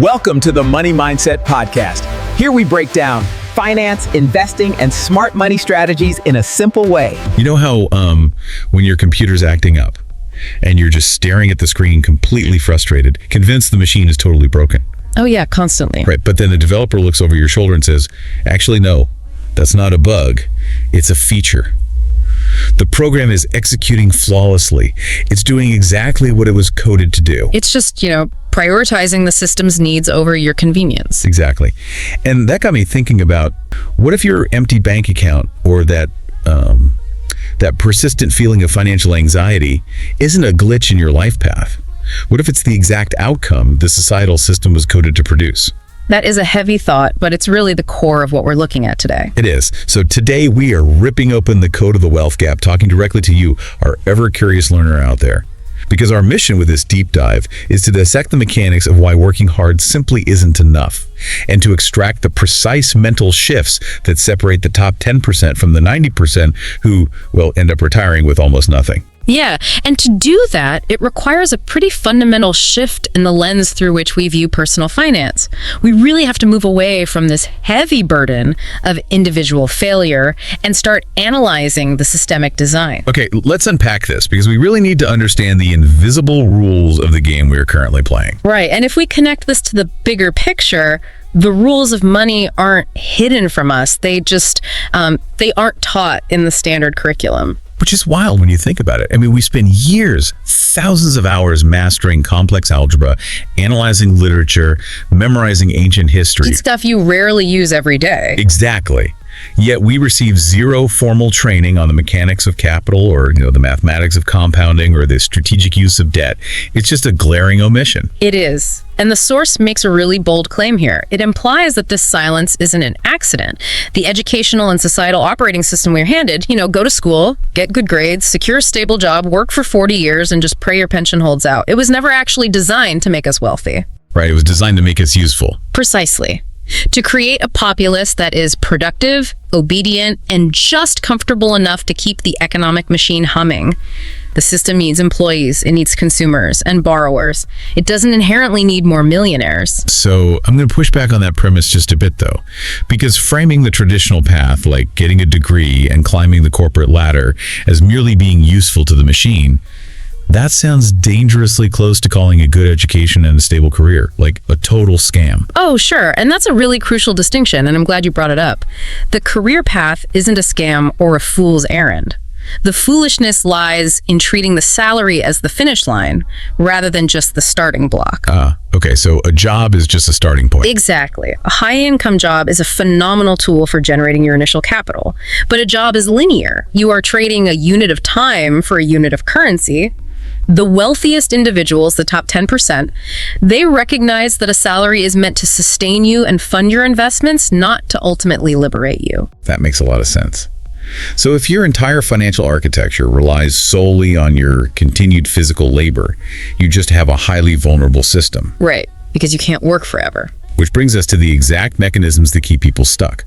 Welcome to the Money Mindset Podcast. Here we break down finance, investing, and smart money strategies in a simple way. You know how when your computer's acting up and you're just staring at the screen completely frustrated, convinced the machine is totally broken? Oh yeah, constantly. Right, but then the developer looks over your shoulder and says, actually, no, that's not a bug, it's a feature. The program is executing flawlessly. It's doing exactly what it was coded to do. It's just, prioritizing the system's needs over your convenience. Exactly. And that got me thinking about, what if your empty bank account or that persistent feeling of financial anxiety isn't a glitch in your life path? What if it's the exact outcome the societal system was coded to produce? That is a heavy thought, but it's really the core of what we're looking at today. It is. So today we are ripping open the code of the wealth gap, talking directly to you, our ever-curious learner out there. Because our mission with this deep dive is to dissect the mechanics of why working hard simply isn't enough, and to extract the precise mental shifts that separate the top 10% from the 90% who will end up retiring with almost nothing. Yeah, and to do that, it requires a pretty fundamental shift in the lens through which we view personal finance. We really have to move away from this heavy burden of individual failure and start analyzing the systemic design. Okay, let's unpack this, because we really need to understand the invisible rules of the game we are currently playing. Right, and if we connect this to the bigger picture, the rules of money aren't hidden from us. They just, they aren't taught in the standard curriculum. Which is wild when you think about it. I mean, we spend years, thousands of hours mastering complex algebra, analyzing literature, memorizing ancient history. It's stuff you rarely use every day. Exactly. Yet we receive zero formal training on the mechanics of capital, or the mathematics of compounding, or the strategic use of debt. It's just a glaring omission. It is. And the source makes a really bold claim here. It implies that this silence isn't an accident. The educational and societal operating system we're handed, go to school, get good grades, secure a stable job, work for 40 years, and just pray your pension holds out. It was never actually designed to make us wealthy. Right, it was designed to make us useful. Precisely. To create a populace that is productive, obedient, and just comfortable enough to keep the economic machine humming. The system needs employees, it needs consumers and borrowers. It doesn't inherently need more millionaires. So I'm going to push back on that premise just a bit, though, because framing the traditional path, like getting a degree and climbing the corporate ladder, as merely being useful to the machine, that sounds dangerously close to calling a good education and a stable career, like a total scam. Oh, sure. And that's a really crucial distinction, and I'm glad you brought it up. The career path isn't a scam or a fool's errand. The foolishness lies in treating the salary as the finish line rather than just the starting block. Okay, so a job is just a starting point. Exactly. A high-income job is a phenomenal tool for generating your initial capital, but a job is linear. You are trading a unit of time for a unit of currency. The wealthiest individuals, the top 10%, they recognize that a salary is meant to sustain you and fund your investments, not to ultimately liberate you. That makes a lot of sense. So if your entire financial architecture relies solely on your continued physical labor, you just have a highly vulnerable system. Right, because you can't work forever. Which brings us to the exact mechanisms that keep people stuck.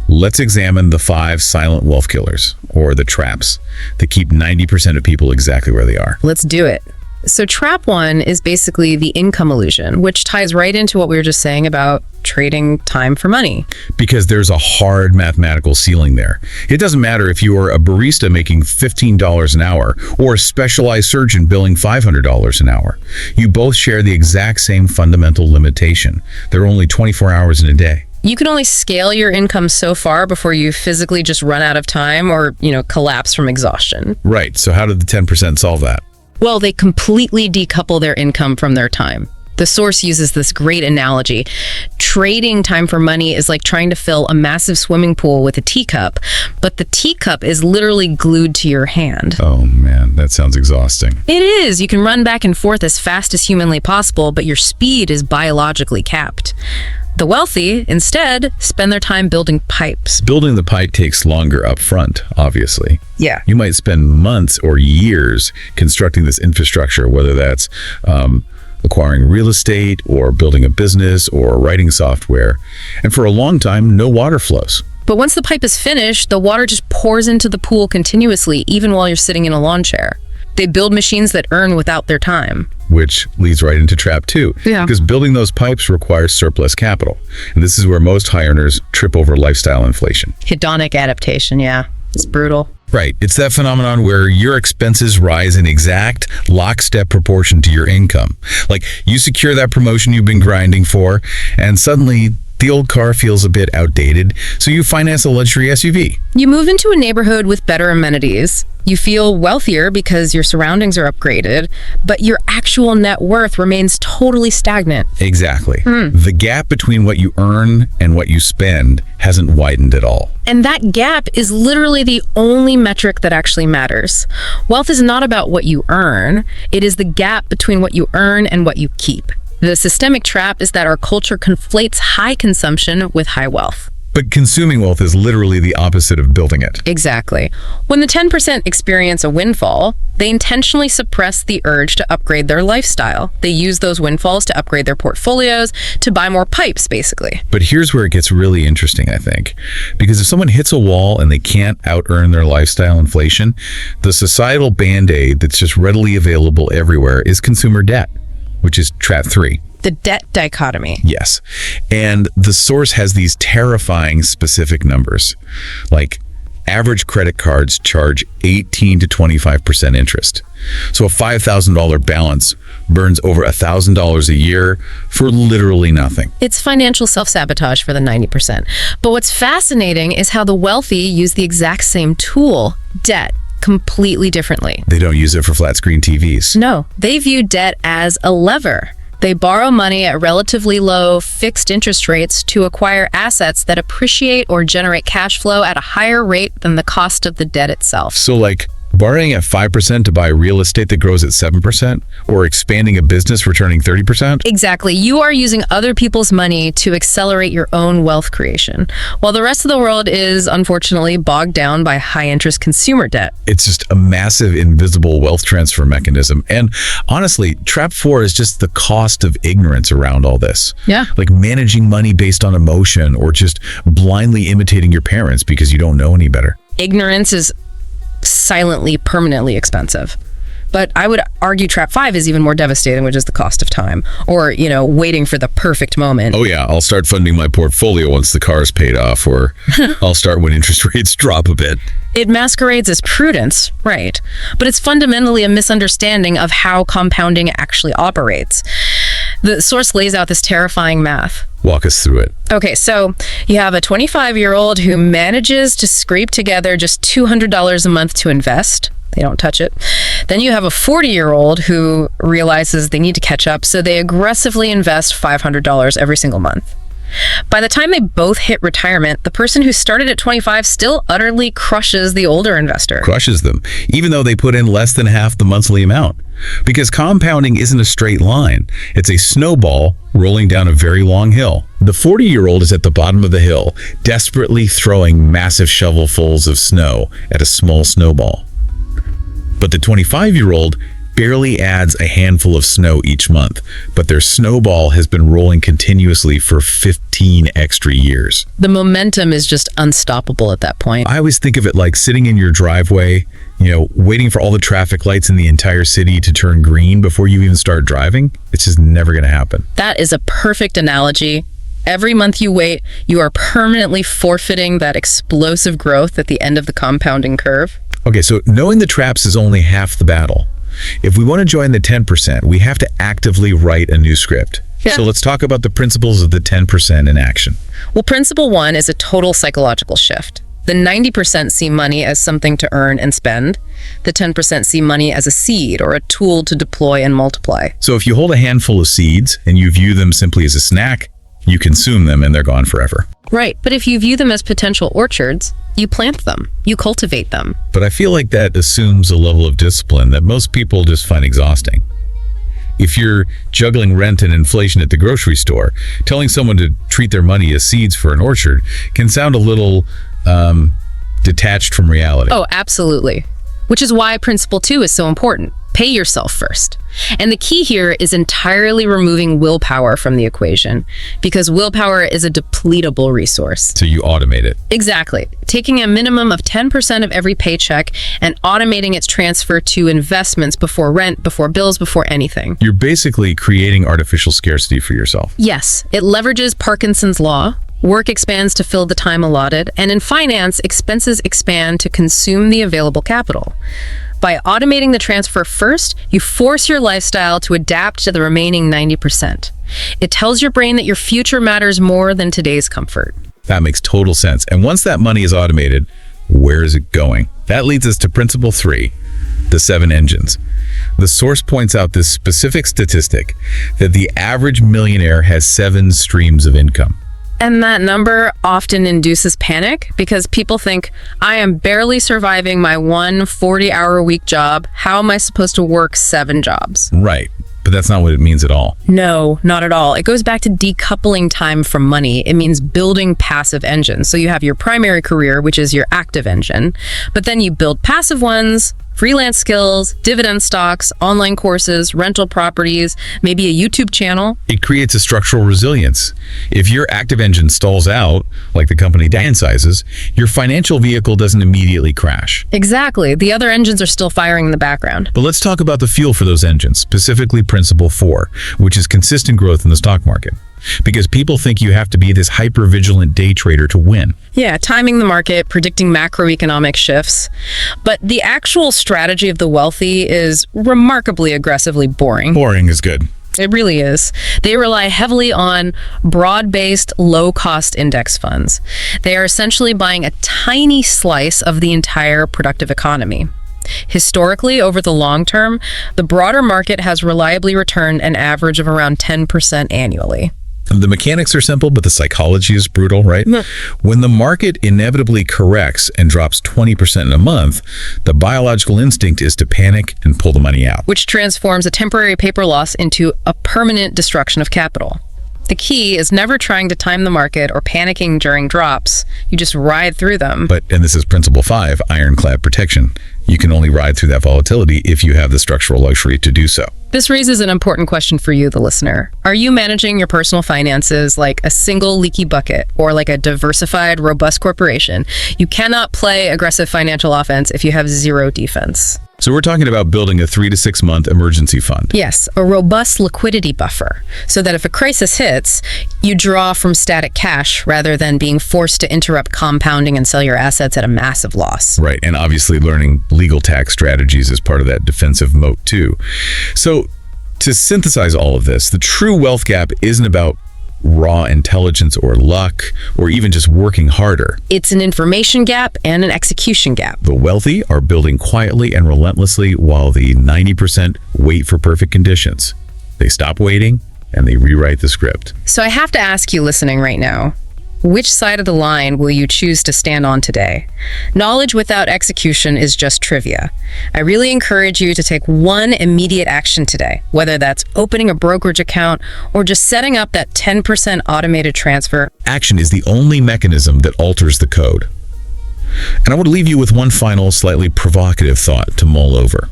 Let's examine the 5 silent wealth killers, or the traps, that keep 90% of people exactly where they are. Let's do it. So trap 1 is basically the income illusion, which ties right into what we were just saying about trading time for money. Because there's a hard mathematical ceiling there. It doesn't matter if you are a barista making $15 an hour or a specialized surgeon billing $500 an hour. You both share the exact same fundamental limitation. There are only 24 hours in a day. You can only scale your income so far before you physically just run out of time or, collapse from exhaustion. Right. So how did the 10% solve that? Well, they completely decouple their income from their time. The source uses this great analogy. Trading time for money is like trying to fill a massive swimming pool with a teacup, but the teacup is literally glued to your hand. Oh man, that sounds exhausting. It is. You can run back and forth as fast as humanly possible, but your speed is biologically capped. The wealthy, instead, spend their time building pipes. Building the pipe takes longer up front, obviously. Yeah. You might spend months or years constructing this infrastructure, whether that's acquiring real estate or building a business or writing software. And for a long time, no water flows. But once the pipe is finished, the water just pours into the pool continuously, even while you're sitting in a lawn chair. They build machines that earn without their time. Which leads right into trap 2. Yeah. Because building those pipes requires surplus capital. And this is where most high earners trip over lifestyle inflation. Hedonic adaptation, yeah. It's brutal. Right. It's that phenomenon where your expenses rise in exact lockstep proportion to your income. Like, you secure that promotion you've been grinding for, and suddenly the old car feels a bit outdated, so you finance a luxury SUV. You move into a neighborhood with better amenities. You feel wealthier because your surroundings are upgraded, but your actual net worth remains totally stagnant. Exactly. The gap between what you earn and what you spend hasn't widened at all. And that gap is literally the only metric that actually matters. Wealth is not about what you earn. It is the gap between what you earn and what you keep. The systemic trap is that our culture conflates high consumption with high wealth. But consuming wealth is literally the opposite of building it. Exactly. When the 10% experience a windfall, they intentionally suppress the urge to upgrade their lifestyle. They use those windfalls to upgrade their portfolios, to buy more pipes, basically. But here's where it gets really interesting, I think. Because if someone hits a wall and they can't out-earn their lifestyle inflation, the societal band-aid that's just readily available everywhere is consumer debt, which is trap 3. The debt dichotomy. Yes. And the source has these terrifying specific numbers. Like, average credit cards charge 18 to 25% interest. So a $5,000 balance burns over $1,000 a year for literally nothing. It's financial self-sabotage for the 90%. But what's fascinating is how the wealthy use the exact same tool, debt, completely differently. They don't use it for flat screen TVs. No, they view debt as a lever. They borrow money at relatively low fixed interest rates to acquire assets that appreciate or generate cash flow at a higher rate than the cost of the debt itself. So like borrowing at 5% to buy real estate that grows at 7%, or expanding a business returning 30%? Exactly. You are using other people's money to accelerate your own wealth creation, while the rest of the world is unfortunately bogged down by high-interest consumer debt. It's just a massive invisible wealth transfer mechanism. And honestly, trap 4 is just the cost of ignorance around all this. Yeah. Like managing money based on emotion, or just blindly imitating your parents because you don't know any better. Ignorance is silently, permanently expensive. But I would argue trap 5 is even more devastating, which is the cost of time, or, waiting for the perfect moment. Oh yeah, I'll start funding my portfolio once the car's paid off, or I'll start when interest rates drop a bit. It masquerades as prudence, right? But it's fundamentally a misunderstanding of how compounding actually operates. The source lays out this terrifying math. Walk us through it. Okay, so you have a 25-year-old who manages to scrape together just $200 a month to invest. They don't touch it. Then you have a 40-year-old who realizes they need to catch up, so they aggressively invest $500 every single month. By the time they both hit retirement, the person who started at 25 still utterly crushes the older investor. Crushes them, even though they put in less than half the monthly amount. Because compounding isn't a straight line. It's a snowball rolling down a very long hill. The 40-year-old is at the bottom of the hill, desperately throwing massive shovelfuls of snow at a small snowball. But the 25-year-old barely adds a handful of snow each month, but their snowball has been rolling continuously for 15 extra years. The momentum is just unstoppable at that point. I always think of it like sitting in your driveway, waiting for all the traffic lights in the entire city to turn green before you even start driving. It's just never going to happen. That is a perfect analogy. Every month you wait, you are permanently forfeiting that explosive growth at the end of the compounding curve. Okay, so knowing the traps is only half the battle. If we want to join the 10%, we have to actively write a new script. Yeah. So let's talk about the principles of the 10% in action. Well, principle 1 is a total psychological shift. The 90% see money as something to earn and spend. The 10% see money as a seed or a tool to deploy and multiply. So if you hold a handful of seeds and you view them simply as a snack, you consume them and they're gone forever. Right, but if you view them as potential orchards, you plant them, you cultivate them. But I feel like that assumes a level of discipline that most people just find exhausting. If you're juggling rent and inflation at the grocery store, telling someone to treat their money as seeds for an orchard can sound a little detached from reality. Oh, absolutely. which is why principle 2 is so important. Pay yourself first. And the key here is entirely removing willpower from the equation, because willpower is a depletable resource. So you automate it. Exactly. Taking a minimum of 10% of every paycheck and automating its transfer to investments before rent, before bills, before anything. You're basically creating artificial scarcity for yourself. Yes, it leverages Parkinson's law. Work expands to fill the time allotted, and in finance, expenses expand to consume the available capital. By automating the transfer first, you force your lifestyle to adapt to the remaining 90%. It tells your brain that your future matters more than today's comfort. That makes total sense. And once that money is automated, where is it going? That leads us to principle 3, the 7 engines. The source points out this specific statistic that the average millionaire has 7 streams of income. And that number often induces panic because people think, I am barely surviving my one 40-hour-a-week job. How am I supposed to work 7 jobs? Right. But that's not what it means at all. No, not at all. It goes back to decoupling time from money. It means building passive engines. So you have your primary career, which is your active engine, but then you build passive ones, freelance skills, dividend stocks, online courses, rental properties, maybe a YouTube channel. It creates a structural resilience. If your active engine stalls out, like the company downsizes, your financial vehicle doesn't immediately crash. Exactly. The other engines are still firing in the background. But let's talk about the fuel for those engines, specifically principle 4, which is consistent growth in the stock market. Because people think you have to be this hyper-vigilant day trader to win. Yeah, timing the market, predicting macroeconomic shifts. But the actual strategy of the wealthy is remarkably aggressively boring. Boring is good. It really is. They rely heavily on broad-based, low-cost index funds. They are essentially buying a tiny slice of the entire productive economy. Historically, over the long term, the broader market has reliably returned an average of around 10% annually. The mechanics are simple, but the psychology is brutal, right? When the market inevitably corrects and drops 20% in a month, the biological instinct is to panic and pull the money out. Which transforms a temporary paper loss into a permanent destruction of capital. The key is never trying to time the market or panicking during drops. You just ride through them. And this is principle 5, ironclad protection. You can only ride through that volatility if you have the structural luxury to do so. This raises an important question for you, the listener. Are you managing your personal finances like a single leaky bucket or like a diversified, robust corporation? You cannot play aggressive financial offense if you have zero defense. So we're talking about building a 3 to 6 month emergency fund. Yes, a robust liquidity buffer, so that if a crisis hits, you draw from static cash rather than being forced to interrupt compounding and sell your assets at a massive loss. Right, and obviously learning legal tax strategies is part of that defensive moat too. So to synthesize all of this, the true wealth gap isn't about raw intelligence or luck, or even just working harder. It's an information gap and an execution gap. The wealthy are building quietly and relentlessly, while the 90% wait for perfect conditions. They stop waiting and they rewrite the script. So I have to ask you listening right now, which side of the line will you choose to stand on today? Knowledge without execution is just trivia. I really encourage you to take one immediate action today, whether that's opening a brokerage account or just setting up that 10% automated transfer. Action is the only mechanism that alters the code. And I want to leave you with one final, slightly provocative thought to mull over.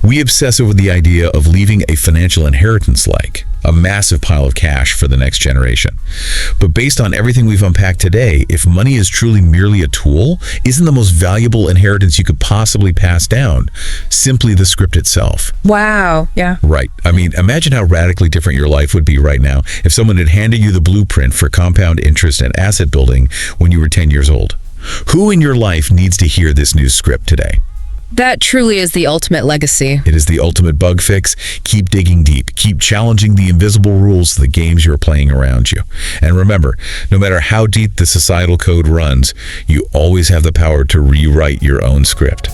We obsess over the idea of leaving a financial inheritance, like a massive pile of cash for the next generation. But based on everything we've unpacked today, if money is truly merely a tool, isn't the most valuable inheritance you could possibly pass down simply the script itself? Wow, yeah. Right. I mean, imagine how radically different your life would be right now if someone had handed you the blueprint for compound interest and asset building when you were 10 years old. Who in your life needs to hear this new script today? That truly is the ultimate legacy. It is the ultimate bug fix. Keep digging deep. Keep challenging the invisible rules of the games you're playing around you. And remember, no matter how deep the societal code runs, you always have the power to rewrite your own script.